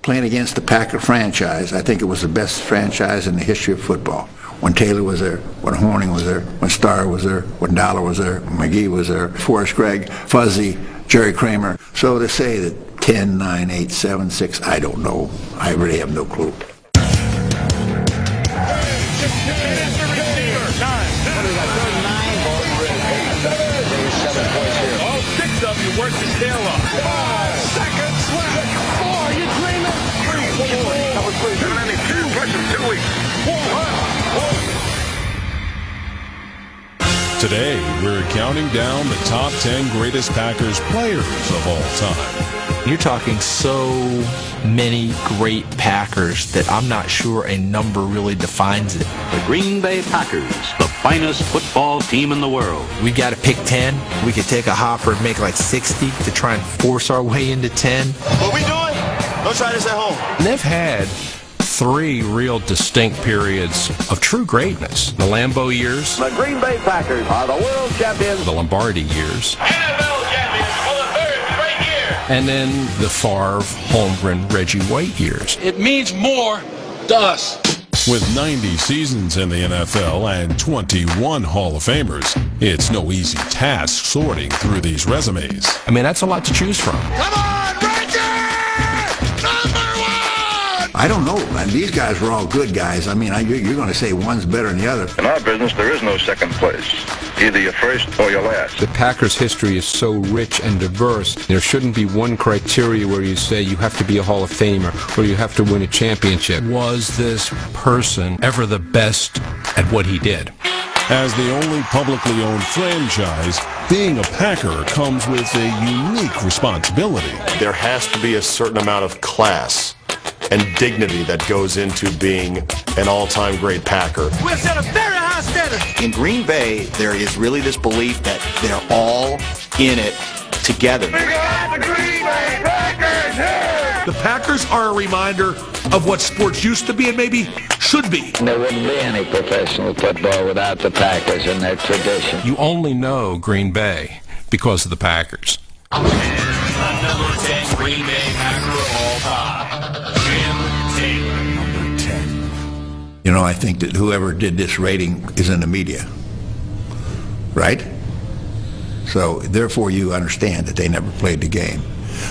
playing against the Packer franchise. I think it was the best franchise in the history of football. When Taylor was there, when Horning was there, when Starr was there, when Dollar was there, when McGee was there, Forrest Gregg, Fuzzy, Jerry Kramer. So to say that 10, 9, 8, 7, 6, I don't know. I really have no clue. Works his tail off. 5 seconds left. 4, you dreaming? 3, 4. Number 3. Been only 2 rushes 2 weeks. 4. Today, we're counting down the top 10 greatest Packers players of all time. You're talking so many great Packers that I'm not sure a number really defines it. The Green Bay Packers, the finest football team in the world. We got to pick 10. We could take a hopper and make like 60 to try and force our way into 10. What we doing? Don't try this at home. They've had 3 real distinct periods of true greatness. The Lambeau years. The Green Bay Packers are the world champions. The Lombardi years. NFL champions for the 3rd straight year. And then the Favre, Holmgren, Reggie White years. It means more to us. With 90 seasons in the NFL and 21 Hall of Famers, it's no easy task sorting through these resumes. I mean, that's a lot to choose from. Come on, Reggie! Number 1! I don't know, man. These guys were all good guys. I mean, you're going to say one's better than the other. In our business, there is no second place. Either you're first or you're last. The Packers' history is so rich and diverse, there shouldn't be one criteria where you say you have to be a Hall of Famer or you have to win a championship. Was this person ever the best at what he did? As the only publicly owned franchise, being a Packer comes with a unique responsibility. There has to be a certain amount of class and dignity that goes into being an all-time great Packer. We've set a very high standard. In Green Bay, there is really this belief that they're all in it together. We got the Green Bay Packers here! The Packers are a reminder of what sports used to be and maybe should be. There wouldn't be any professional football without the Packers and their tradition. You only know Green Bay because of the Packers. And the number 10 Green Bay Packer of all time, Jim Taylor. Number 10. You know, I think that whoever did this rating is in the media, right? So therefore you understand that they never played the game.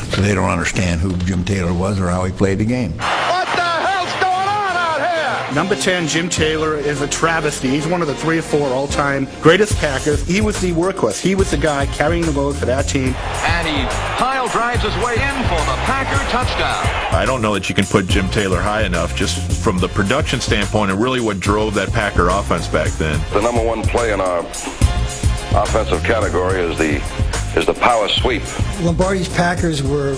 So they don't understand who Jim Taylor was or how he played the game. What the hell's going on out here? Number 10, Jim Taylor, is a travesty. He's one of the 3 or 4 all-time greatest Packers. He was the workhorse. He was the guy carrying the load for that team. And he pile drives his way in for the Packer touchdown. I don't know that you can put Jim Taylor high enough just from the production standpoint and really what drove that Packer offense back then. The number 1 play in our offensive category is the power sweep. Lombardi's Packers were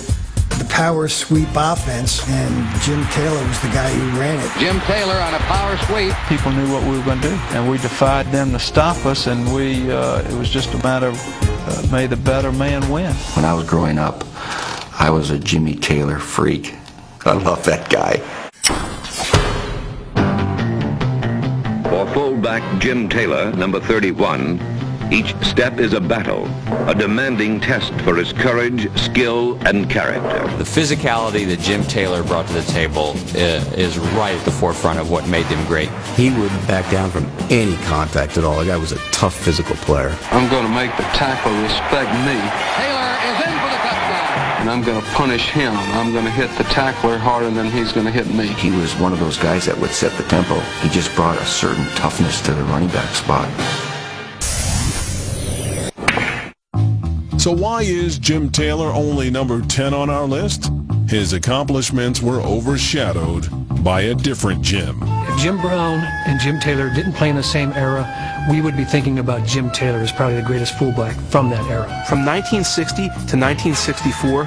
the power sweep offense, and Jim Taylor was the guy who ran it. Jim Taylor on a power sweep. People knew what we were going to do, and we defied them to stop us, and it was just a matter of may the better man win. When I was growing up, I was a Jimmy Taylor freak. I love that guy. For fullback Jim Taylor, number 31, each step is a battle, a demanding test for his courage, skill, and character. The physicality that Jim Taylor brought to the table is right at the forefront of what made him great. He wouldn't back down from any contact at all. The guy was a tough physical player. I'm going to make the tackle respect me. Taylor is in for the touchdown. And I'm going to punish him. I'm going to hit the tackler harder than he's going to hit me. He was one of those guys that would set the tempo. He just brought a certain toughness to the running back spot. So why is Jim Taylor only number 10 on our list? His accomplishments were overshadowed by a different Jim. If Jim Brown and Jim Taylor didn't play in the same era, we would be thinking about Jim Taylor as probably the greatest fullback from that era. From 1960 to 1964,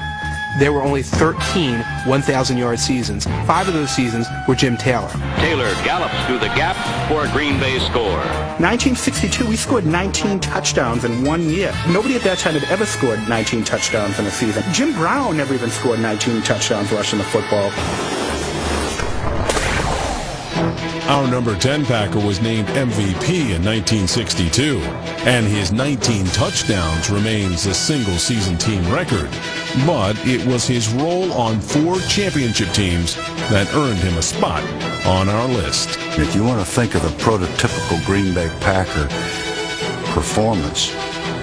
there were only 13 1,000-yard seasons. 5 of those seasons were Jim Taylor. Taylor gallops through the gap for a Green Bay score. 1962, we scored 19 touchdowns in 1 year. Nobody at that time had ever scored 19 touchdowns in a season. Jim Brown never even scored 19 touchdowns rushing the football. Our number 10 Packer was named MVP in 1962, and his 19 touchdowns remains a single-season team record. But it was his role on 4 championship teams that earned him a spot on our list. If you want to think of the prototypical Green Bay Packer performance,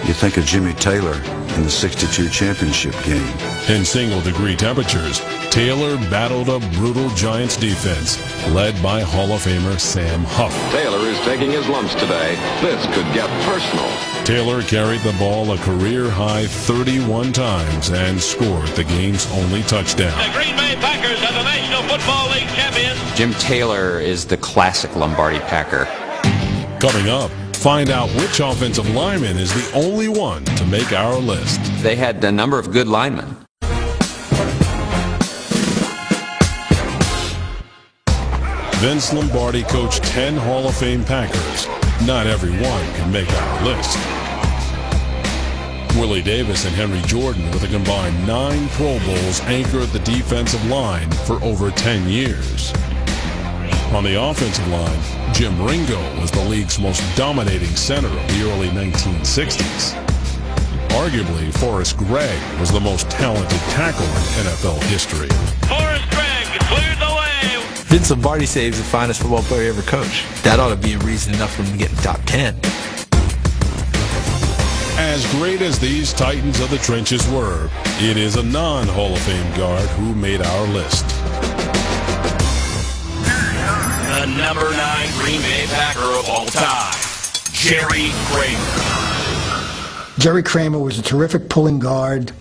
you think of Jimmy Taylor in the '62 championship game. In single-degree temperatures, Taylor battled a brutal Giants defense led by Hall of Famer Sam Huff. Taylor is taking his lumps today. This could get personal. Taylor carried the ball a career-high 31 times and scored the game's only touchdown. The Green Bay Packers are the National Football League champions. Jim Taylor is the classic Lombardi Packer. Coming up, find out which offensive lineman is the only one to make our list. They had a number of good linemen. Vince Lombardi coached 10 Hall of Fame Packers. Not every one can make our list. Willie Davis and Henry Jordan, with a combined 9 Pro Bowls, anchored the defensive line for over 10 years. On the offensive line, Jim Ringo was the league's most dominating center of the early 1960s. Arguably, Forrest Gregg was the most talented tackle in NFL history. Forrest Gregg cleared the way. Vince Lombardi saves the finest football player he ever coached. That ought to be a reason enough for him to get in the top 10. As great as these titans of the trenches were, it is a non-Hall of Fame guard who made our list. The number 9 Green Bay Packer of all time, Jerry Kramer. Jerry Kramer was a terrific pulling guard.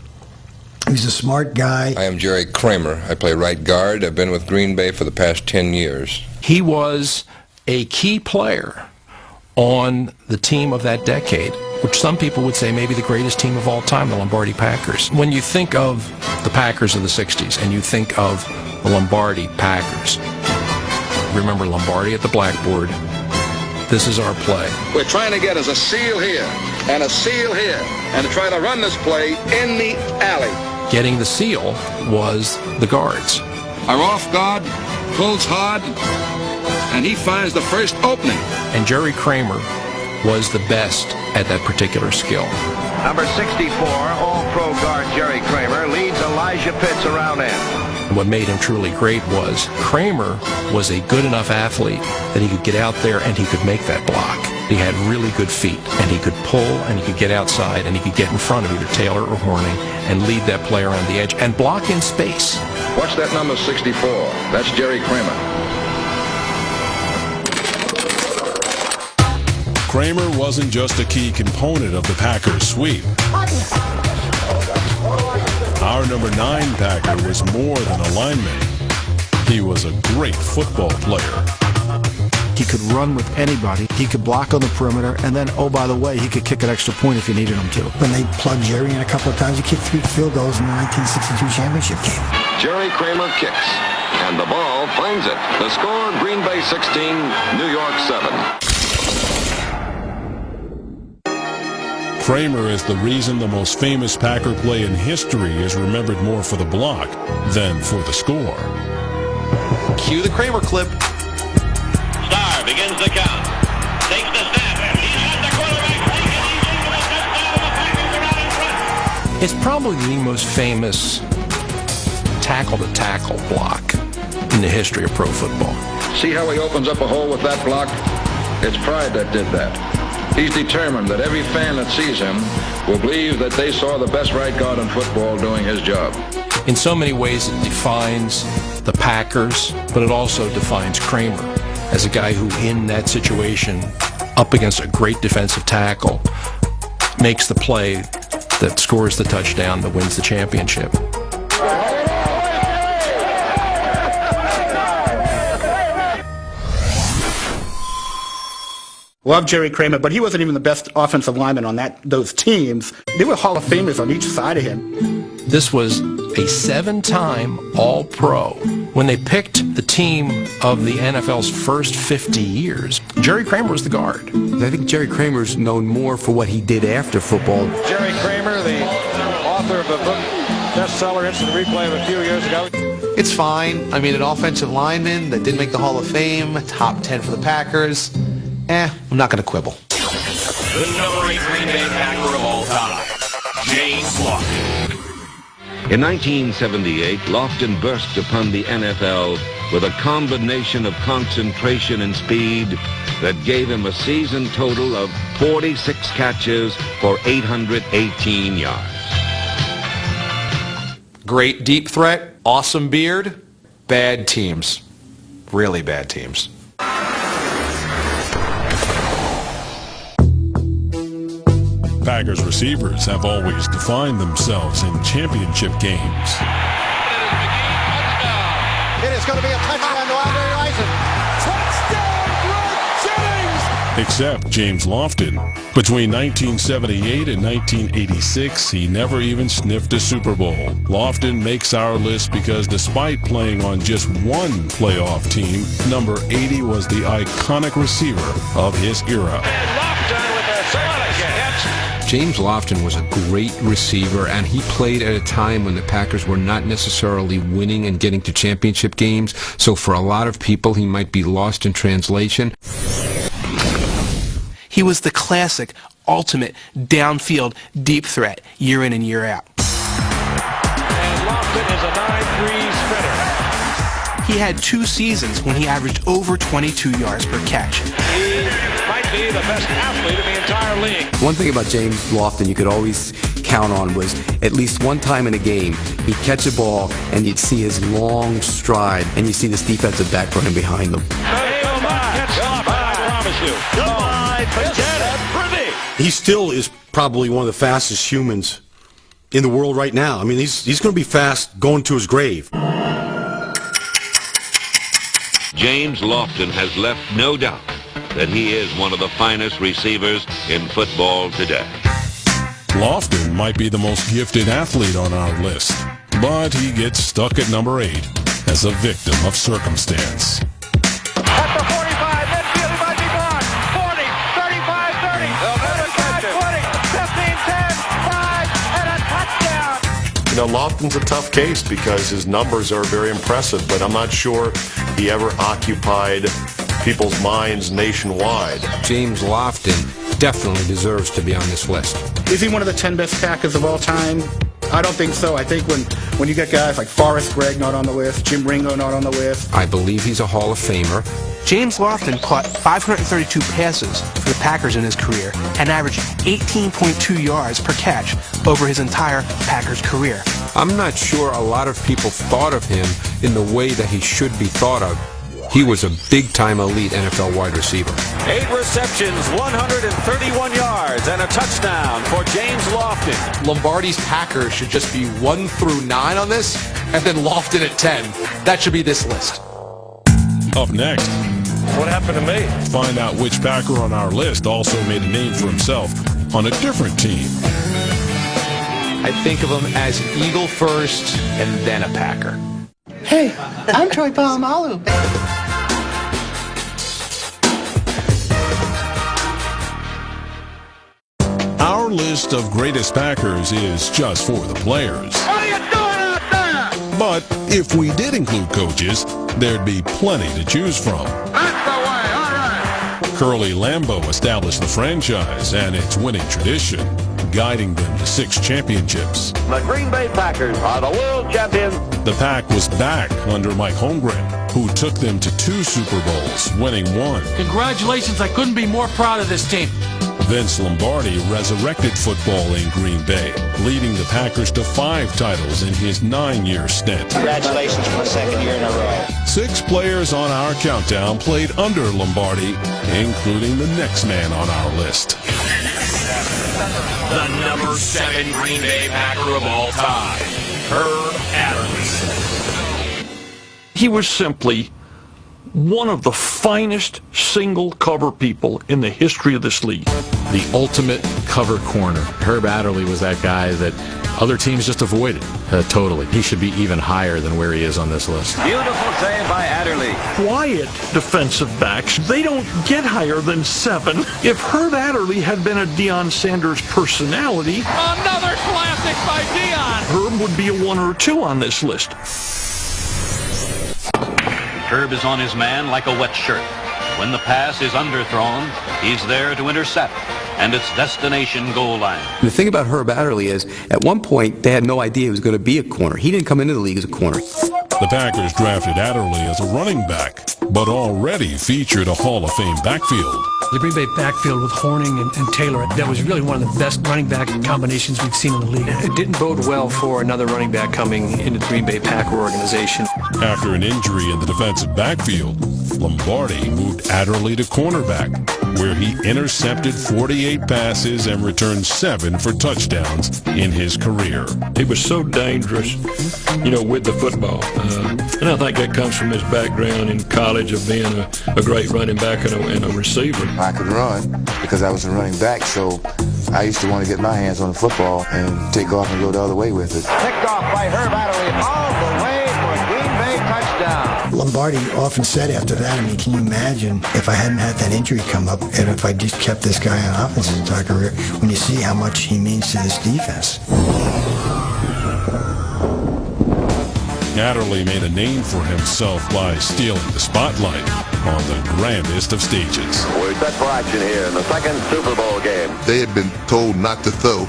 He was a smart guy. I am Jerry Kramer. I play right guard. I've been with Green Bay for the past 10 years. He was a key player on the team of that decade, which some people would say maybe the greatest team of all time, the Lombardi Packers. When you think of the Packers of the 60s and you think of the Lombardi Packers, remember Lombardi at the blackboard. This is our play. We're trying to get us a seal here and a seal here and to try to run this play in the alley. Getting the seal was the guards. Our off guard pulls hard and he finds the first opening. And Jerry Kramer was the best at that particular skill. Number 64, All-Pro guard Jerry Kramer leads Elijah Pitts around end. And what made him truly great was Kramer was a good enough athlete that he could get out there and he could make that block. He had really good feet, and he could pull, and he could get outside, and he could get in front of either Taylor or Horning and lead that play around the edge and block in space. Watch that number 64. That's Jerry Kramer. Kramer wasn't just a key component of the Packers' sweep. Our number 9 Packer was more than a lineman. He was a great football player. He could run with anybody. He could block on the perimeter, and then, oh, by the way, he could kick an extra point if you needed him to. When they plugged Jerry in a couple of times, he kicked 3 field goals in the 1962 championship game. Jerry Kramer kicks, and the ball finds it. The score, Green Bay 16, New York 7. Kramer is the reason the most famous Packer play in history is remembered more for the block than for the score. Cue the Kramer clip. Starr begins the count. Takes the snap. He's got the quarterback. It's probably the most famous tackle-to-tackle block in the history of pro football. See how he opens up a hole with that block? It's pride that did that. He's determined that every fan that sees him will believe that they saw the best right guard in football doing his job. In so many ways, it defines the Packers, but it also defines Kramer as a guy who, in that situation, up against a great defensive tackle, makes the play that scores the touchdown that wins the championship. Love Jerry Kramer, but he wasn't even the best offensive lineman on those teams. There were Hall of Famers on each side of him. This was a 7-time All-Pro. When they picked the team of the NFL's first 50 years, Jerry Kramer was the guard. I think Jerry Kramer's known more for what he did after football. Jerry Kramer, the author of a book bestseller, Instant Replay, of a few years ago. It's fine. I mean, an offensive lineman that didn't make the Hall of Fame, top 10 for the Packers. I'm not going to quibble. The number 8 Green Bay Packer of all time, James Lofton. In 1978, Lofton burst upon the NFL with a combination of concentration and speed that gave him a season total of 46 catches for 818 yards. Great deep threat, awesome beard, bad teams. Really bad teams. Packers receivers have always defined themselves in championship games. It is going to be a touchdown to Andre Rison. Touchdown, Greg Jennings! Except James Lofton. Between 1978 and 1986, he never even sniffed a Super Bowl. Lofton makes our list because despite playing on just one playoff team, number 80 was the iconic receiver of his era. James Lofton was a great receiver, and he played at a time when the Packers were not necessarily winning and getting to championship games, so for a lot of people he might be lost in translation. He was the classic, ultimate, downfield, deep threat, year in and year out. And Lofton is a 9-3 sprinter. He had 2 seasons when he averaged over 22 yards per catch. He might be the best athlete in the entire league. One thing about James Lofton you could always count on was at least one time in a game he'd catch a ball and you'd see his long stride and you see this defensive back running behind him. He still is probably one of the fastest humans in the world right now. I mean, he's going to be fast going to his grave. James Lofton has left no doubt that he is one of the finest receivers in football today. Lofton might be the most gifted athlete on our list, but he gets stuck at number 8 as a victim of circumstance. At the 45, midfield, he might be blocked. 40, 35, 30, 35, 20, 15, 10, 5, and a touchdown. You know, Lofton's a tough case because his numbers are very impressive, but I'm not sure he ever occupied people's minds nationwide. James Lofton definitely deserves to be on this list. Is he one of the 10 best Packers of all time? I don't think so. I think when you get guys like Forrest Gregg not on the list, Jim Ringo not on the list. I believe he's a Hall of Famer. James Lofton caught 532 passes for the Packers in his career and averaged 18.2 yards per catch over his entire Packers career. I'm not sure a lot of people thought of him in the way that he should be thought of. He was a big-time elite NFL wide receiver. 8 receptions, 131 yards, and a touchdown for James Lofton. Lombardi's Packers should just be 1 through 9 on this, and then Lofton at 10. That should be this list. Up next, What happened to me? find out which Packer on our list also made a name for himself on a different team. I think of him as an Eagle first and then a Packer. Hey, I'm Troy Polamalu. Our list of greatest Packers is just for the players. What are you doing out there? But if we did include coaches, there'd be plenty to choose from. That's the way, all right. Curly Lambeau established the franchise and its winning tradition, guiding them to 6 championships. The Green Bay Packers are the world champions. The Pack was back under Mike Holmgren, who took them to 2 Super Bowls, winning 1. Congratulations, I couldn't be more proud of this team. Vince Lombardi resurrected football in Green Bay, leading the Packers to 5 titles in his 9-year stint. Congratulations for the 2nd year in a row. 6 players on our countdown played under Lombardi, including the next man on our list. The number 7 Green Bay Packer of all time, Herb Adams. He was simply one of the finest single cover people in the history of this league. The ultimate cover corner. Herb Adderley was that guy that other teams just avoided totally. He should be even higher than where he is on this list. Beautiful save by Adderley. Quiet defensive backs, they don't get higher than 7. If Herb Adderley had been a Deion Sanders personality, Another classic by Deion. Herb would be a 1 or 2 on this list. Herb is on his man like a wet shirt. When the pass is underthrown, he's there to intercept, and it's destination goal line. The thing about Herb Adderley is, at one point, they had no idea he was going to be a corner. He didn't come into the league as a corner. The Packers drafted Adderley as a running back, but already featured a Hall of Fame backfield. The Green Bay backfield with Horning and Taylor, that was really one of the best running back combinations we've seen in the league. It didn't bode well for another running back coming into the Green Bay Packer organization. After an injury in the defensive backfield, Lombardi moved Adderley to cornerback, where he intercepted 48 passes and returned 7 for touchdowns in his career. He was so dangerous, with the football. And I think that comes from his background in college of being a great running back and a receiver. I could run because I was a running back, so I used to want to get my hands on the football and take off and go the other way with it. Picked off by Herb Adderley all the way for a Green Bay touchdown. Lombardi often said after that, can you imagine if I hadn't had that injury come up and if I just kept this guy on offense his entire career, when you see how much he means to this defense. Adderley made a name for himself by stealing the spotlight on the grandest of stages. We're set for action here in the second Super Bowl game. They had been told not to throw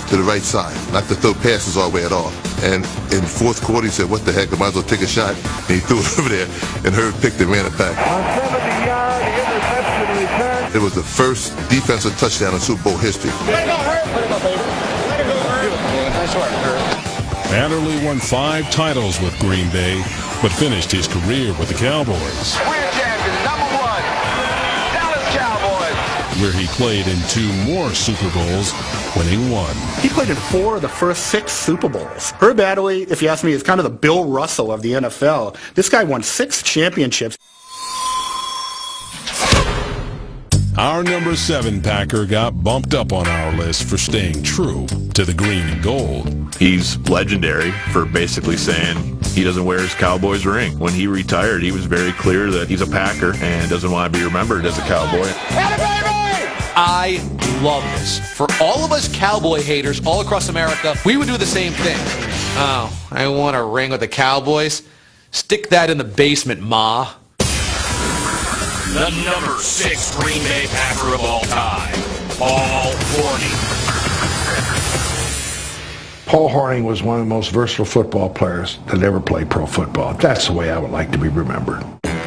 to the right side, not to throw passes all the way at all. And in the fourth quarter, he said, what the heck, I might as well take a shot. And he threw it over there, and Herb picked it and ran it back. On 70-yard interception return. It was the first defensive touchdown in Super Bowl history. Let it go, Herb. Let it go, baby. Let it go, Herb. Nice work, Herb. Adderley won 5 titles with Green Bay, but finished his career with the Cowboys. We're champions, number 1. Dallas Cowboys. Where he played in 2 more Super Bowls, winning 1. He played in 4 of the first 6 Super Bowls. Herb Adderley, if you ask me, is kind of the Bill Russell of the NFL. This guy won 6 championships. Our number 7 Packer got bumped up on our list for staying true to the green and gold. He's legendary for basically saying he doesn't wear his Cowboys ring. When he retired, he was very clear that he's a Packer and doesn't want to be remembered as a Cowboy. I love this. For all of us Cowboy haters all across America, we would do the same thing. Oh, I want a ring with the Cowboys? Stick that in the basement, Ma. The number 6 Green Bay Packer of all time, Paul Hornung. Paul Hornung was one of the most versatile football players that ever played pro football. That's the way I would like to be remembered.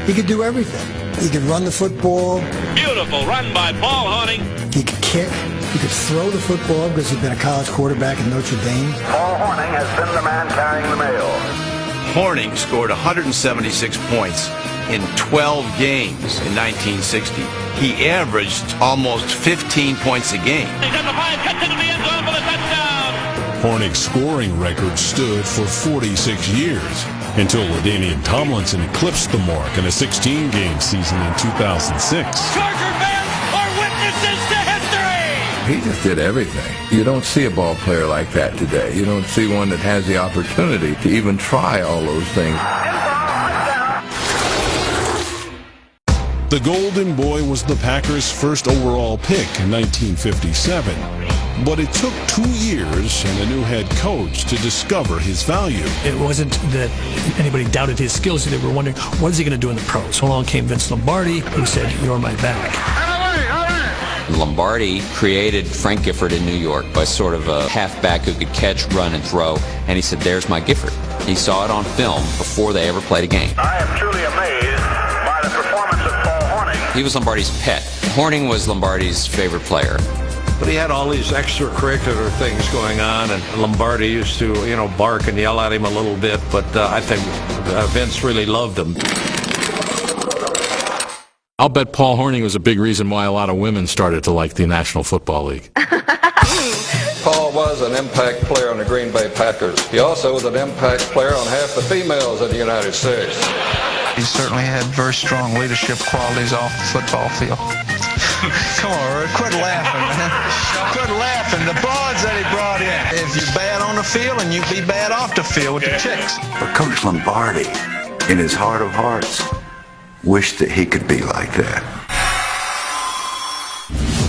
He could do everything. He could run the football. Beautiful run by Paul Hornung. He could kick. He could throw the football because he'd been a college quarterback at Notre Dame. Paul Hornung has been the man carrying the mail. Hornung scored 176 points in 12 games in 1960. He averaged almost 15 points a game. He's at the 5, cuts into the end zone for the touchdown. Hornung's scoring record stood for 46 years until LaDainian Tomlinson eclipsed the mark in a 16-game season in 2006. Charger fans are witnesses to history. He just did everything. You don't see a ball player like that today. You don't see one that has the opportunity to even try all those things. The Golden Boy was the Packers' first overall pick in 1957, but it took 2 years and a new head coach to discover his value. It wasn't that anybody doubted his skills. They were wondering, what is he going to do in the pros? So along came Vince Lombardi, who said, you're my back. Lombardi created Frank Gifford in New York by sort of a halfback who could catch, run, and throw, and he said, there's my Gifford. He saw it on film before they ever played a game. I am truly amazed by the performance of Paul Hornung. He was Lombardi's pet. Hornung was Lombardi's favorite player. But he had all these extracurricular things going on, and Lombardi used to, bark and yell at him a little bit, but I think Vince really loved him. I'll bet Paul Hornung was a big reason why a lot of women started to like the National Football League. Paul was an impact player on the Green Bay Packers. He also was an impact player on half the females in the United States. He certainly had very strong leadership qualities off the football field. Come on, Roy, quit laughing, man. Quit laughing. The broads that he brought in. If you're bad on the field, and you be bad off the field with the chicks. But Coach Lombardi, in his heart of hearts, wished that he could be like that.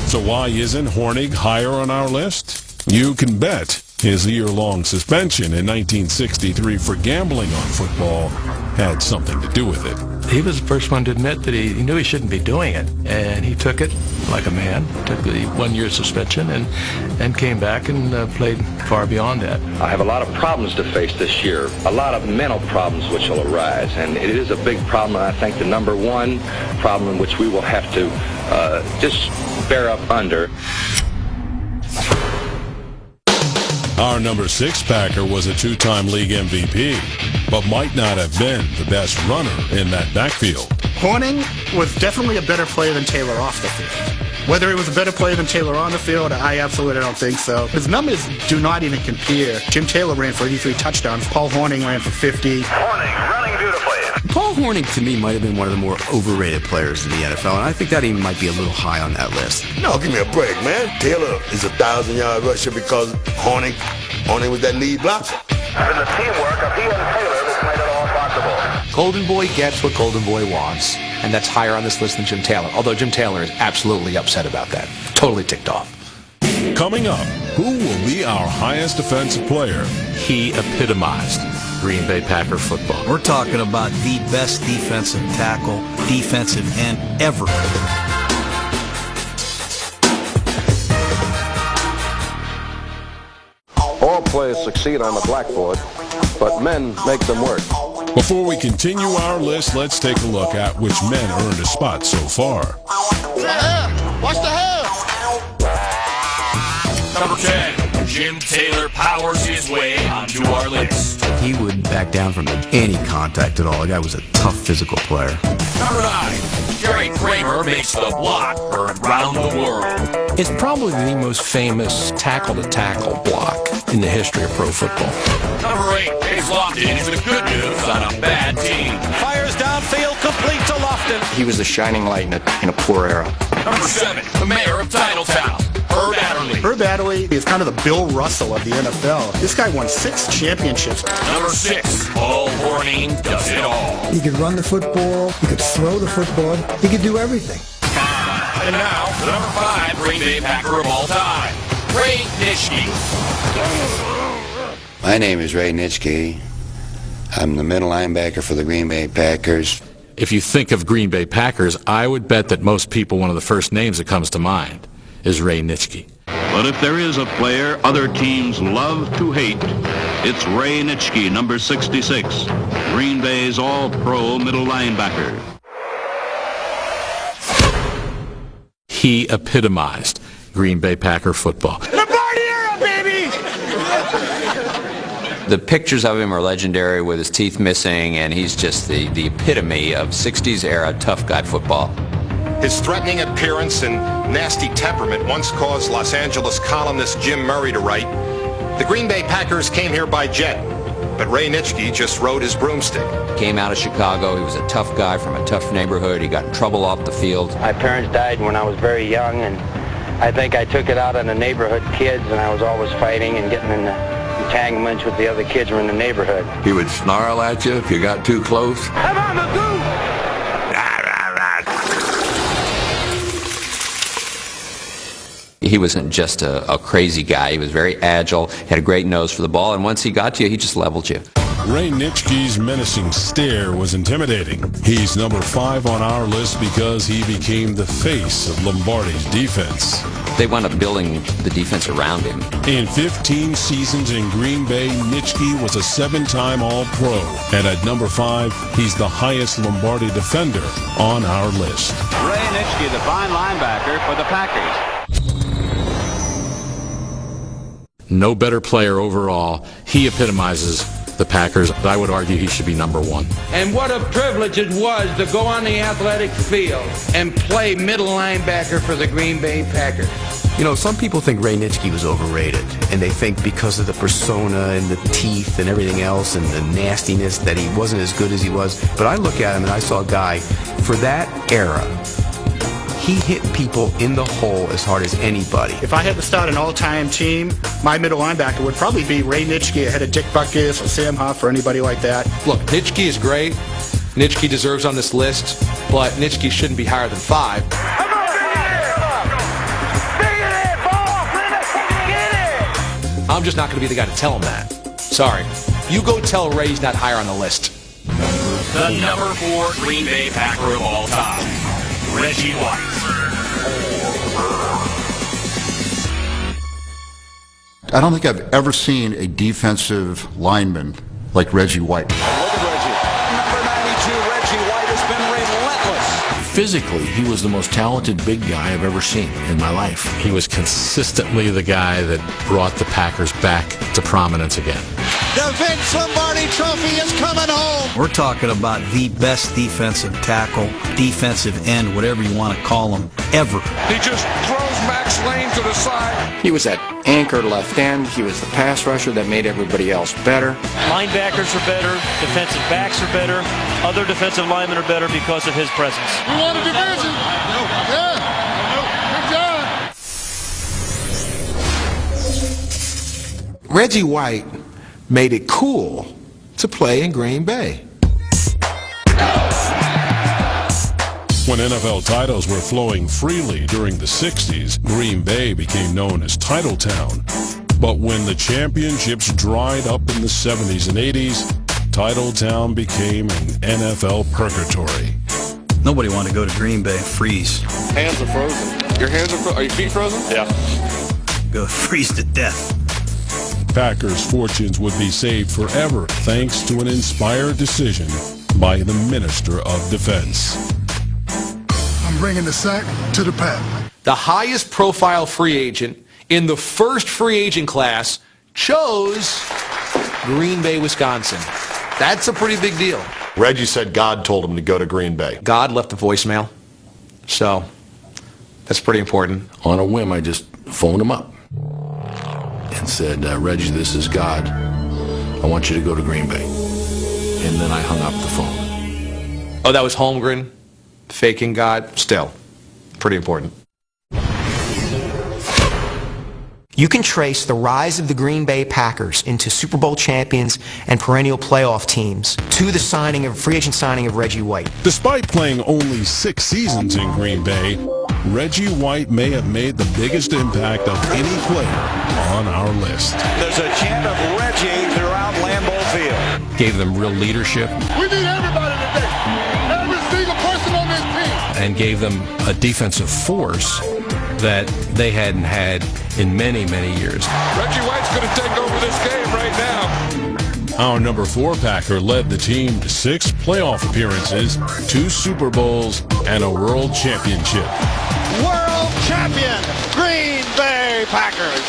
So why isn't Hornung higher on our list? You can bet His year-long suspension in 1963 for gambling on football had something to do with it. He was the first one to admit that he knew he shouldn't be doing it, and he took it like a man, took the 1-year suspension, and came back and played far beyond that. I have a lot of problems to face this year, a lot of mental problems which will arise, and it is a big problem. I think the number one problem which we will have to just bear up under. Our number 6 Packer was a 2-time league MVP, but might not have been the best runner in that backfield. Hornung was definitely a better player than Taylor off the field. Whether he was a better player than Taylor on the field, I absolutely don't think so. His numbers do not even compare. Jim Taylor ran for 83 touchdowns. Paul Hornung ran for 50. Hornung running beautifully. Paul Hornung, to me, might have been one of the more overrated players in the NFL, and I think that he might be a little high on that list. No, give me a break, man. Taylor is a 1,000-yard rusher because Hornung was that lead blocker. In the teamwork of he and Taylor, this made it all possible. Golden Boy gets what Golden Boy wants, and that's higher on this list than Jim Taylor, although Jim Taylor is absolutely upset about that. Totally ticked off. Coming up, who will be our highest defensive player? He epitomized Green Bay Packer football. We're talking about the best defensive tackle, defensive end ever. All plays succeed on the blackboard, but men make them work. Before we continue our list, let's take a look at which men earned a spot so far. Watch the hair. Number 10, Jim Taylor powers his way onto our list. He wouldn't back down from any contact at all. The guy was a tough physical player. Number 9, Jerry Kramer makes the block heard around the world. It's probably the most famous tackle-to-tackle block in the history of pro football. Number 8, Dave Lofton is the good news on a bad team. Fires downfield, complete to Lofton. He was the shining light in a poor era. Number 7, the mayor of Titletown, Herb Adderley. Herb Adderley is kind of the Bill Russell of the NFL. This guy won 6 championships. Number 6, Paul Hornung does it all. He could run the football, he could throw the football, he could do everything. And now, the number 5 Green Bay Packer of all time, Ray Nitschke. My name is Ray Nitschke. I'm the middle linebacker for the Green Bay Packers. If you think of Green Bay Packers, I would bet that most people, one of the first names that comes to mind is Ray Nitschke. But if there is a player other teams love to hate, it's Ray Nitschke, number 66, Green Bay's all-pro middle linebacker. He epitomized Green Bay Packer football. Lombardi era, baby! The pictures of him are legendary with his teeth missing, and he's just the epitome of 60s era tough guy football. His threatening appearance and nasty temperament once caused Los Angeles columnist Jim Murray to write, "The Green Bay Packers came here by jet, but Ray Nitschke just rode his broomstick." Came out of Chicago. He was a tough guy from a tough neighborhood. He got in trouble off the field. My parents died when I was very young, and I think I took it out on the neighborhood kids, and I was always fighting and getting in the entanglements with the other kids who were in the neighborhood. He would snarl at you if you got too close. Come on, Magoo! He wasn't just a crazy guy. He was very agile, had a great nose for the ball, and once he got to you, he just leveled you. Ray Nitschke's menacing stare was intimidating. He's number 5 on our list because he became the face of Lombardi's defense. They wound up building the defense around him. In 15 seasons in Green Bay, Nitschke was a 7-time All-Pro. And at number 5, he's the highest Lombardi defender on our list. Ray Nitschke, the fine linebacker for the Packers. No better player overall. He epitomizes the Packers. I would argue he should be number 1. And what a privilege it was to go on the athletic field and play middle linebacker for the Green Bay Packers. You know, some people think Ray Nitschke was overrated, and they think because of the persona and the teeth and everything else and the nastiness that he wasn't as good as he was. But I look at him and I saw a guy, for that era, he hit people in the hole as hard as anybody. If I had to start an all-time team, my middle linebacker would probably be Ray Nitschke ahead of Dick Butkus or Sam Huff or anybody like that. Look, Nitschke is great. Nitschke deserves on this list, but Nitschke shouldn't be higher than 5. I'm just not going to be the guy to tell him that. Sorry. You go tell Ray he's not higher on the list. The number 4 Green Bay Packer of all time, Reggie White. I don't think I've ever seen a defensive lineman like Reggie White. Look at Reggie. Number 92, Reggie White has been relentless. Physically, he was the most talented big guy I've ever seen in my life. He was consistently the guy that brought the Packers back to prominence again. The Vince Lombardi Trophy is coming home. We're talking about the best defensive tackle, defensive end, whatever you want to call him, ever. He just throws Max Lane to the side. He was that anchor left end. He was the pass rusher that made everybody else better. Linebackers are better. Defensive backs are better. Other defensive linemen are better because of his presence. We won a division. Yeah. Good job. Reggie White made it cool to play in Green Bay. When NFL titles were flowing freely during the 60s, Green Bay became known as Titletown. But when the championships dried up in the 70s and 80s, Titletown became an NFL purgatory. Nobody wanted to go to Green Bay and freeze. Hands are frozen. Your hands are frozen? Are your feet frozen? Yeah. Go freeze to death. Packers' fortunes would be saved forever thanks to an inspired decision by the Minister of Defense. I'm bringing the sack to the Pack. The highest profile free agent in the first free agent class chose Green Bay, Wisconsin. That's a pretty big deal. Reggie said God told him to go to Green Bay. God left a voicemail. So, that's pretty important. On a whim, I just phoned him up and said, Reggie, this is God. I want you to go to Green Bay. And then I hung up the phone. Oh, that was Holmgren, faking God. Still, pretty important. You can trace the rise of the Green Bay Packers into Super Bowl champions and perennial playoff teams to the free agent signing of Reggie White. Despite playing only 6 seasons in Green Bay, Reggie White may have made the biggest impact of any player on our list. There's a chant of Reggie throughout Lambeau Field. Gave them real leadership. We need everybody today. Every single person on this team. And gave them a defensive force that they hadn't had in many, many years. Reggie White's going to take over this game right now. Our number 4 Packer led the team to 6 playoff appearances, 2 Super Bowls, and a World Championship. World champion, Green Bay Packers.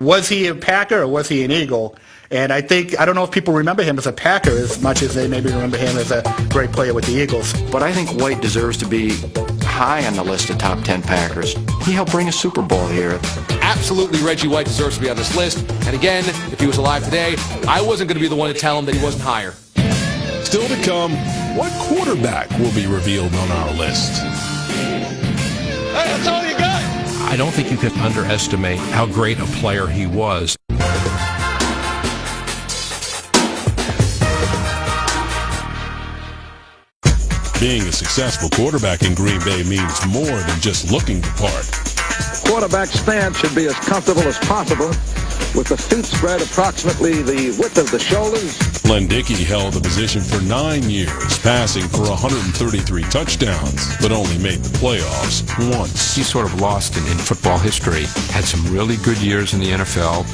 Was he a Packer or was he an Eagle? And I don't know if people remember him as a Packer as much as they maybe remember him as a great player with the Eagles. But I think White deserves to be high on the list of top 10 Packers. He helped bring a Super Bowl here. Absolutely, Reggie White deserves to be on this list. And again, if he was alive today, I wasn't going to be the one to tell him that he wasn't higher. Still to come, what quarterback will be revealed on our list? Hey, that's all you got. I don't think you can underestimate how great a player he was. Being a successful quarterback in Green Bay means more than just looking the part. Quarterback stance should be as comfortable as possible, with the feet spread approximately the width of the shoulders. Len Dickey held the position for 9 years, passing for 133 touchdowns, but only made the playoffs once. He's sort of lost in football history. Had some really good years in the NFL.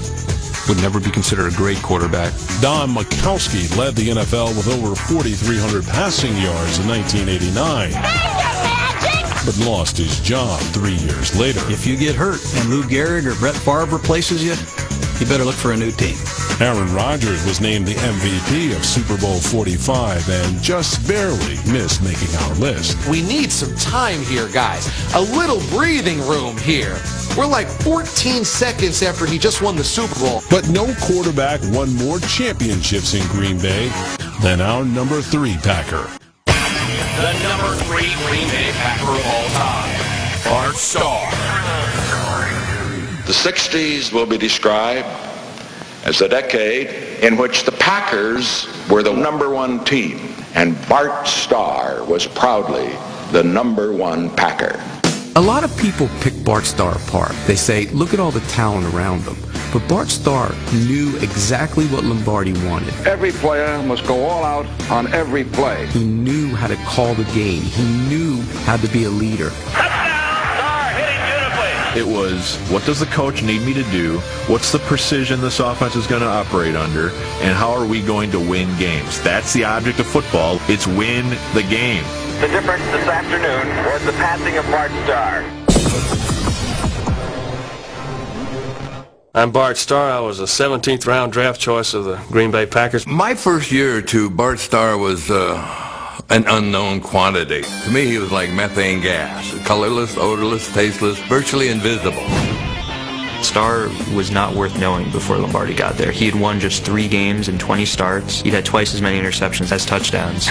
Would never be considered a great quarterback. Don Majkowski led the NFL with over 4,300 passing yards in 1989, but lost his job 3 years later. If you get hurt and Lou Gehrig or Brett Favre replaces you, you better look for a new team. Aaron Rodgers was named the MVP of Super Bowl 45 and just barely missed making our list. We need some time here, guys. A little breathing room here. We're like 14 seconds after he just won the Super Bowl. But no quarterback won more championships in Green Bay than our number 3 Packer. The number 3 Green Bay Packer of all time, Art Starr. The 60s will be described as the decade in which the Packers were the number 1 team, and Bart Starr was proudly the number 1 Packer. A lot of people pick Bart Starr apart. They say, look at all the talent around them. But Bart Starr knew exactly what Lombardi wanted. Every player must go all out on every play. He knew how to call the game. He knew how to be a leader. It was, what does the coach need me to do? What's the precision this offense is going to operate under? And how are we going to win games? That's the object of football. It's win the game. The difference this afternoon was the passing of Bart Starr. I'm Bart Starr. I was a 17th round draft choice of the Green Bay Packers. My first year or two, Bart Starr was an unknown quantity. To me, he was like methane gas, colorless, odorless, tasteless, virtually invisible. Starr was not worth knowing before Lombardi got there. He had won just 3 games in 20 starts. He'd had twice as many interceptions as touchdowns.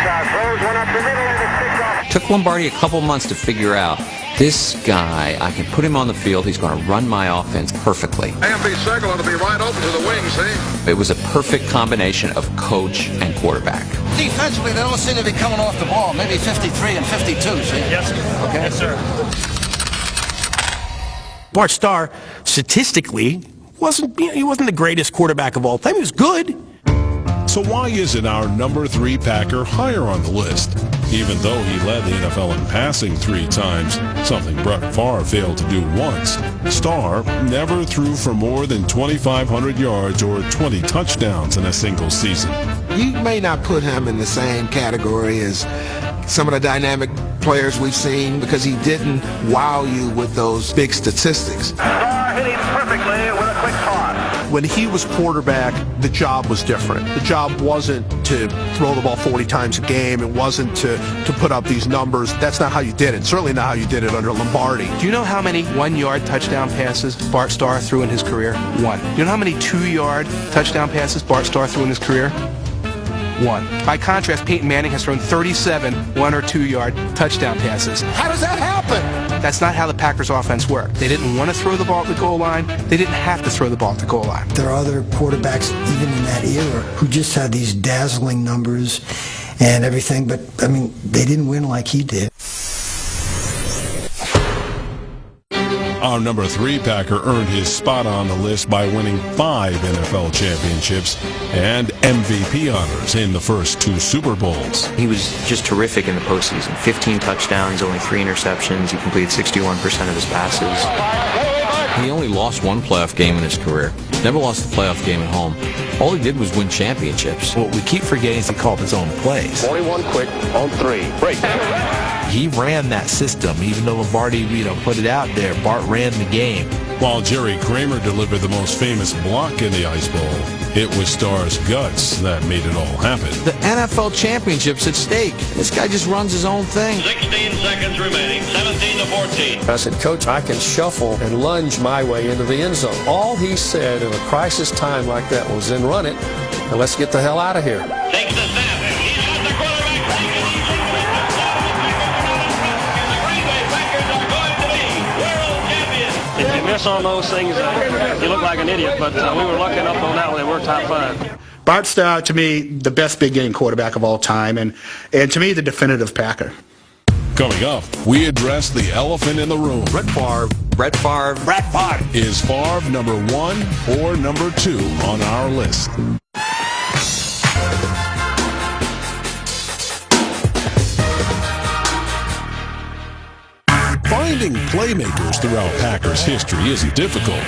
Took Lombardi a couple months to figure out, this guy, I can put him on the field, he's going to run my offense perfectly. A&B circle ought to be right open to the wing, see? It was a perfect combination of coach and quarterback. Defensively, they don't seem to be coming off the ball. Maybe 53 and 52, see? Yes, sir. Okay. Yes, sir. Bart Starr, statistically, wasn't the greatest quarterback of all time. He was good. So why isn't our number 3 Packer higher on the list? Even though he led the NFL in passing 3 times, something Brett Favre failed to do once, Starr never threw for more than 2,500 yards or 20 touchdowns in a single season. You may not put him in the same category as some of the dynamic players we've seen because he didn't wow you with those big statistics. Starr hitting perfectly with a quick toss. When he was quarterback, the job was different. The job wasn't to throw the ball 40 times a game. It wasn't to put up these numbers. That's not how you did it. Certainly not how you did it under Lombardi. Do you know how many 1-yard touchdown passes Bart Starr threw in his career? 1. Do you know how many 2-yard touchdown passes Bart Starr threw in his career? 1. By contrast, Peyton Manning has thrown 37 1- or 2-yard touchdown passes. How does that happen? That's not how the Packers offense worked. They didn't want to throw the ball at the goal line. They didn't have to throw the ball at the goal line. There are other quarterbacks, even in that era, who just had these dazzling numbers and everything, but, I mean, they didn't win like he did. Our number 3 Packer earned his spot on the list by winning 5 NFL championships and MVP honors in the first 2 Super Bowls. He was just terrific in the postseason. 15 touchdowns, only 3 interceptions. He completed 61% of his passes. He only lost 1 playoff game in his career. Never lost a playoff game at home. All he did was win championships. What we keep forgetting is he called his own plays. 41 quick on 3. Break. He ran that system. Even though Lombardi, put it out there, Bart ran the game. While Jerry Kramer delivered the most famous block in the Ice Bowl, it was Starr's guts that made it all happen. The NFL championship's at stake. This guy just runs his own thing. 16 seconds remaining. 17-14. I said, Coach, I can shuffle and lunge my way into the end zone. All he said in a crisis time like that was, then run it, and let's get the hell out of here. Takes the snap. He's got the quarterback taken. He's the Green Bay Packers are going to be world champions. If you miss on those things, you look like an idiot, but we were lucky enough on that one. They were top 5. Bart Starr, to me, the best big game quarterback of all time, and to me, the definitive Packer. Coming up, we address the elephant in the room. Brett Favre. Is Favre number 1 or number 2 on our list? Finding playmakers throughout Packers history isn't difficult.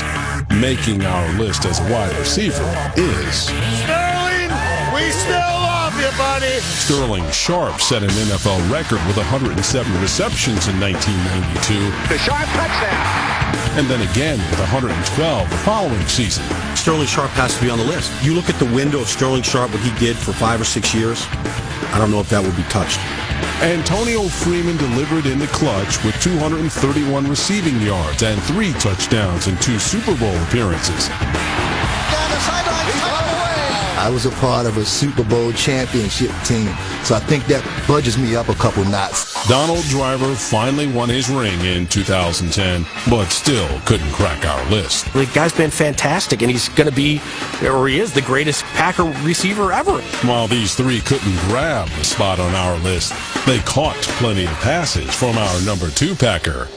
Making our list as a wide receiver is. Sterling, we still love you, buddy. Sterling Sharpe set an NFL record with 107 receptions in 1992. The Sharpe touchdown. And then again with 112 the following season. Sterling Sharpe has to be on the list. You look at the window of Sterling Sharpe, what he did for 5 or 6 years, I don't know if that would be touched. Antonio Freeman delivered in the clutch with 231 receiving yards and 3 touchdowns in 2 Super Bowl appearances. I was a part of a Super Bowl championship team, so I think that budges me up a couple knots. Donald Driver finally won his ring in 2010, but still couldn't crack our list. The guy's been fantastic, and he's going to be, or he is, the greatest Packer receiver ever. While these 3 couldn't grab the spot on our list, they caught plenty of passes from our number 2 Packer.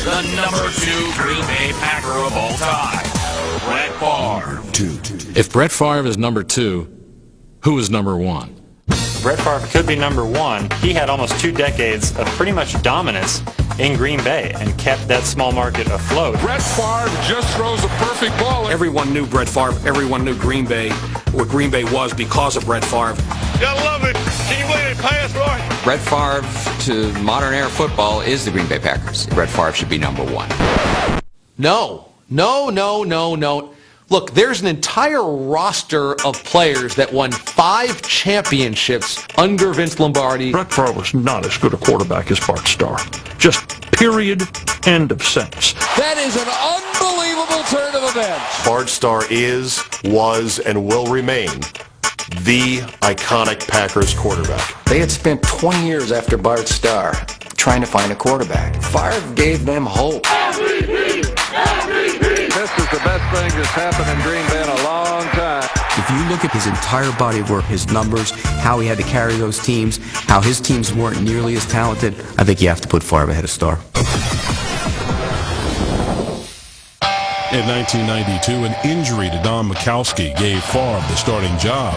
the number 2 Green Bay Packer of all time, Brett Favre. If Brett Favre is number 2, who is number 1? Brett Favre could be number 1. He had almost 2 decades of pretty much dominance in Green Bay and kept that small market afloat. Brett Favre just throws a perfect ball. Everyone knew Brett Favre. Everyone knew Green Bay, what Green Bay was because of Brett Favre. Gotta love it. Can you win it pass right? Brett Favre to modern era football is the Green Bay Packers. Brett Favre should be number 1. No. Look, there's an entire roster of players that won 5 championships under Vince Lombardi. Brett Favre was not as good a quarterback as Bart Starr. Just period, end of sentence. That is an unbelievable turn of events. Bart Starr is, was, and will remain the iconic Packers quarterback. They had spent 20 years after Bart Starr trying to find a quarterback. Favre gave them hope. This is the best thing that's happened in Green Bay in a long time. If you look at his entire body of work, his numbers, how he had to carry those teams, how his teams weren't nearly as talented, I think you have to put Favre ahead of Starr. In 1992, an injury to Don Majkowski gave Favre the starting job,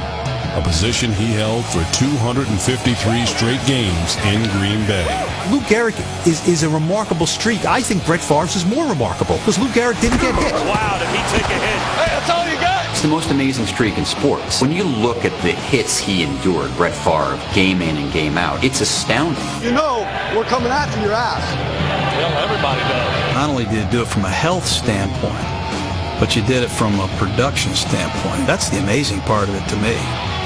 a position he held for 253 straight games in Green Bay. Lou Gehrig is a remarkable streak. I think Brett Favre's is more remarkable because Lou Gehrig didn't get hit. Wow, did he take a hit? Hey, that's all you got. It's the most amazing streak in sports. When you look at the hits he endured, Brett Favre, game in and game out, it's astounding. You know, we're coming after your ass. Well, everybody does. Not only did you do it from a health standpoint, but you did it from a production standpoint. That's the amazing part of it to me.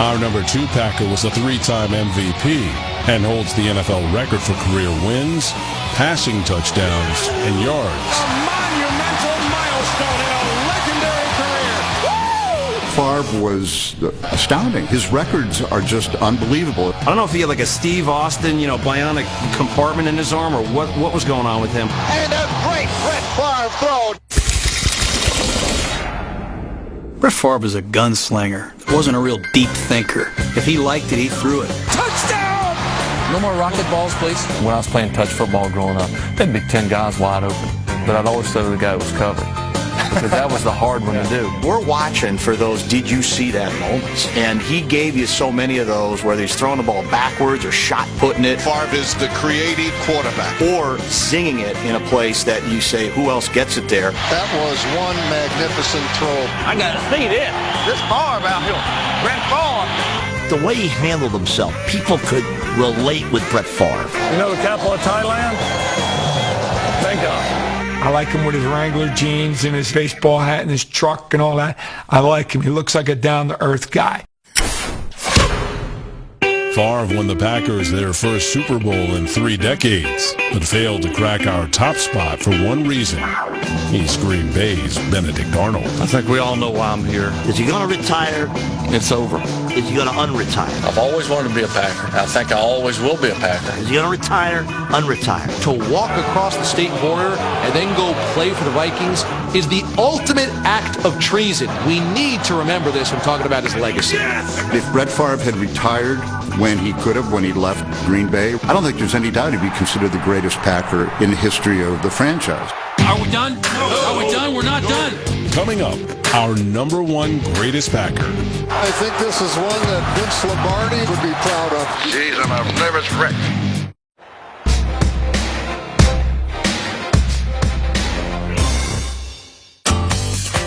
Our number 2 Packer was a 3-time MVP and holds the NFL record for career wins, passing touchdowns, and yards. A monumental milestone in a legendary career. Favre was astounding. His records are just unbelievable. I don't know if he had like a Steve Austin, bionic compartment in his arm or what was going on with him. And a great Brett Favre throw. Brett Favre was a gunslinger. Wasn't a real deep thinker. If he liked it, he threw it. Touchdown! No more rocket balls, please. When I was playing touch football growing up, there'd be 10 guys wide open, but I'd always throw to the guy who was covered. Because that was the hard one to do. We're watching for those did you see that moments. And he gave you so many of those, whether he's throwing the ball backwards or shot putting it. Favre is the creative quarterback. Or singing it in a place that you say, who else gets it there? That was one magnificent throw. I got to see this. This Favre out here. Brett Favre. The way he handled himself, people could relate with Brett Favre. You know the capital of Thailand? Bangkok. I like him with his Wrangler jeans and his baseball hat and his truck and all that. I like him. He looks like a down-to-earth guy. Favre won the Packers their first Super Bowl in 3 decades, but failed to crack our top spot for one reason. He's Green Bay's Benedict Arnold. I think we all know why I'm here. Is he going to retire? It's over. Is he going to unretire? I've always wanted to be a Packer. I think I always will be a Packer. Is he going to retire? Unretire? To walk across the state border and then go play for the Vikings is the ultimate act of treason. We need to remember this when talking about his legacy. If Brett Favre had retired when he could have, when he left Green Bay, I don't think there's any doubt he'd be considered the greatest Packer in the history of the franchise. Are we done? Are we done? We're not done. Coming up, our number 1 greatest Packer. I think this is one that Vince Lombardi would be proud of. Jeez, I'm a nervous wreck.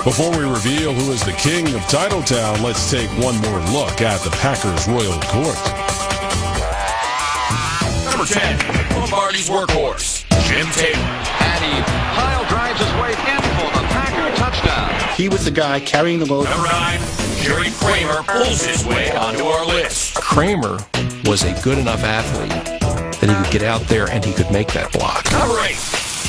Before we reveal who is the king of Titletown, let's take one more look at the Packers' Royal Court. Number 10, Lombardi's workhorse, Jim Taylor. Kyle drives his way in for the Packer touchdown. He was the guy carrying the load. Number 9, Jerry Kramer pulls his way onto our list. Kramer was a good enough athlete that he could get out there and he could make that block. Number 8,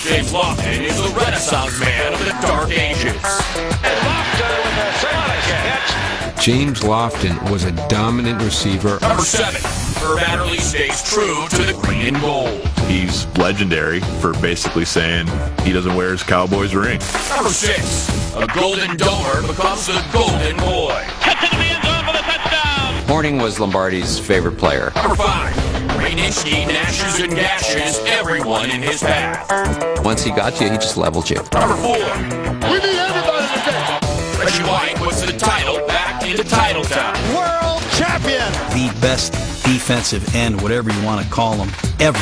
James Lofton is the Renaissance man of the Dark Ages. And Lofton with a sonic catch. James Lofton was a dominant receiver. Number 7, Herb Adderley stays true to the green and gold. He's legendary for basically saying he doesn't wear his Cowboys ring. Number 6, a Golden Domer becomes the Golden Boy. Catch it to the end zone for the touchdown. Horning was Lombardi's favorite player. Number 5, Ray Ray Nitschke nashes and gashes everyone in his path. Once he got you, he just leveled you. Number 4. We need everybody today. Reggie White puts the title back into Titletown. World champion. The best defensive end, whatever you want to call him, ever.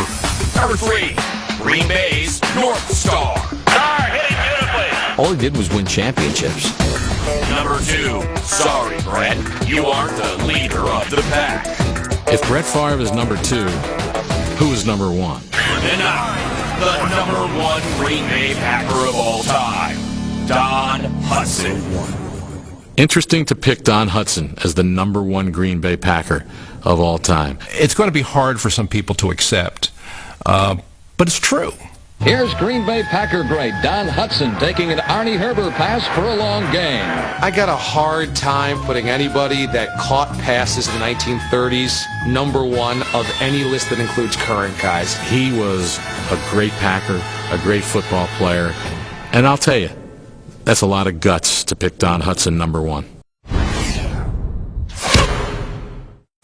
Number 3. Green Bay's North Star. Star hitting beautifully. All he did was win championships. Number 2. Sorry, Brett. You aren't the leader of the pack. If Brett Favre is number 2, who is number 1? And now, the number 1 Green Bay Packer of all time, Don Hutson. Interesting to pick Don Hutson as the number 1 Green Bay Packer of all time. It's going to be hard for some people to accept, but it's true. Here's Green Bay Packer great Don Hutson taking an Arnie Herber pass for a long gain. I got a hard time putting anybody that caught passes in the 1930s number 1 of any list that includes current guys. He was a great Packer, a great football player, and I'll tell you, that's a lot of guts to pick Don Hutson number 1.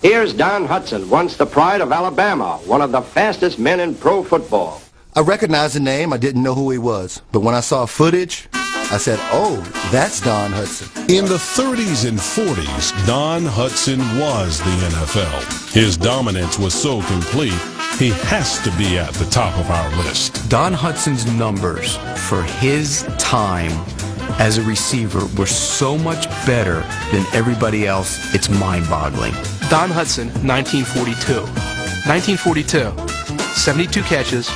Here's Don Hutson, once the pride of Alabama, one of the fastest men in pro football. I recognized the name. I didn't know who he was. But when I saw footage, I said, oh, that's Don Hutson. In the 30s and 40s, Don Hutson was the NFL. His dominance was so complete, he has to be at the top of our list. Don Hutson's numbers for his time as a receiver were so much better than everybody else, it's mind-boggling. Don Hutson, 1942. 1942, 72 catches,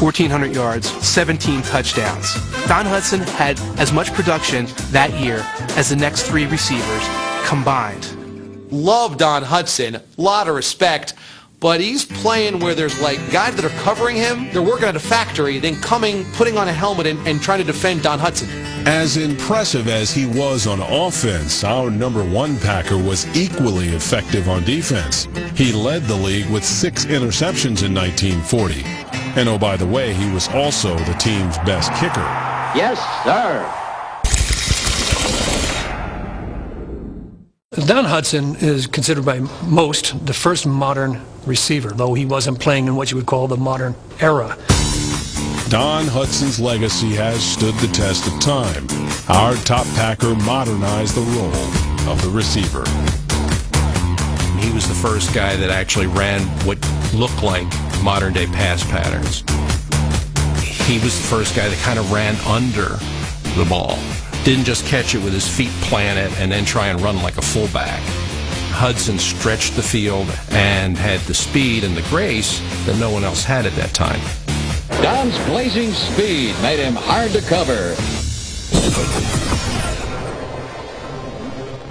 1,400 yards, 17 touchdowns. Don Hutson had as much production that year as the next 3 receivers combined. Love Don Hutson, lot of respect, but he's playing where there's like guys that are covering him, they're working at a factory, then putting on a helmet and trying to defend Don Hutson. As impressive as he was on offense, our number 1 Packer was equally effective on defense. He led the league with 6 interceptions in 1940. And oh, by the way, he was also the team's best kicker. Yes, sir. Don Hutson is considered by most the first modern receiver, though he wasn't playing in what you would call the modern era. Don Hutson's legacy has stood the test of time. Our top Packer modernized the role of the receiver. He was the first guy that actually ran what looked like modern-day pass patterns. He was the first guy that kind of ran under the ball. Didn't just catch it with his feet planted and then try and run like a fullback. Hutson stretched the field and had the speed and the grace that no one else had at that time. Don's blazing speed made him hard to cover.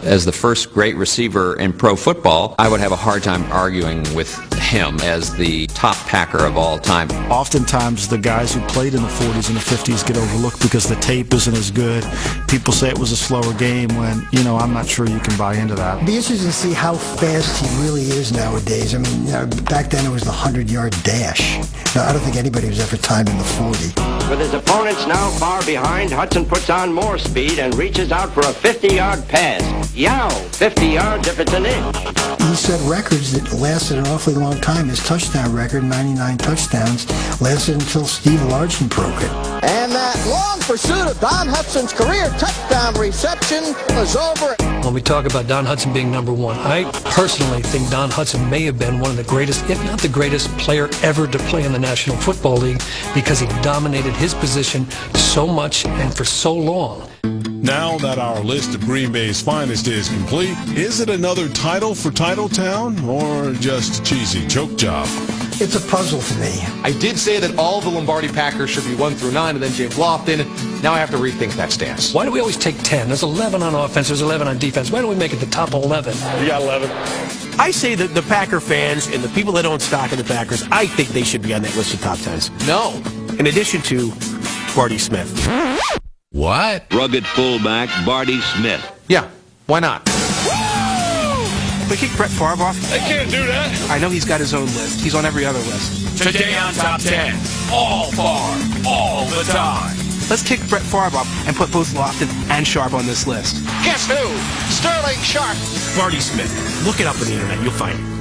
As the first great receiver in pro football, I would have a hard time arguing with him as the top Packer of all time. Oftentimes the guys who played in the 40s and the 50s get overlooked because the tape isn't as good. People say it was a slower game when, I'm not sure you can buy into that. It'd be interesting to see how fast he really is nowadays. I mean, back then it was the 100-yard dash. Now, I don't think anybody was ever timed in the 40. With his opponents now far behind, Hutson puts on more speed and reaches out for a 50-yard pass. Yow, 50 yards if it's an inch. He set records that lasted an awfully long time. His touchdown record, 99 touchdowns, lasted until Steve Largent broke it. And that long pursuit of Don Hutson's career touchdown reception was over. When we talk about Don Hutson being number 1, I personally think Don Hutson may have been one of the greatest, if not the greatest player ever to play in the National Football League because he dominated his position so much and for so long. Now that our list of Green Bay's finest is complete, is it another title for Titletown or just a cheesy choke job? It's a puzzle to me. I did say that all the Lombardi Packers should be 1 through 9 and then James Lofton. Now I have to rethink that stance. Why do we always take 10? There's 11 on offense, there's 11 on defense. Why don't we make it the top 11? You got 11. I say that the Packer fans and the people that own stock in the Packers, I think they should be on that list of top 10s. No. In addition to Barty Smith. What? Rugged fullback Barty Smith. Yeah, why not? We kick Brett Favre off. They can't do that. I know he's got his own list. He's on every other list. Today on Top 10, all Favre, all the time. Let's kick Brett Favre off and put both Lofton and Sharp on this list. Guess who? Sterling Sharp. Barty Smith. Look it up on the internet. You'll find it.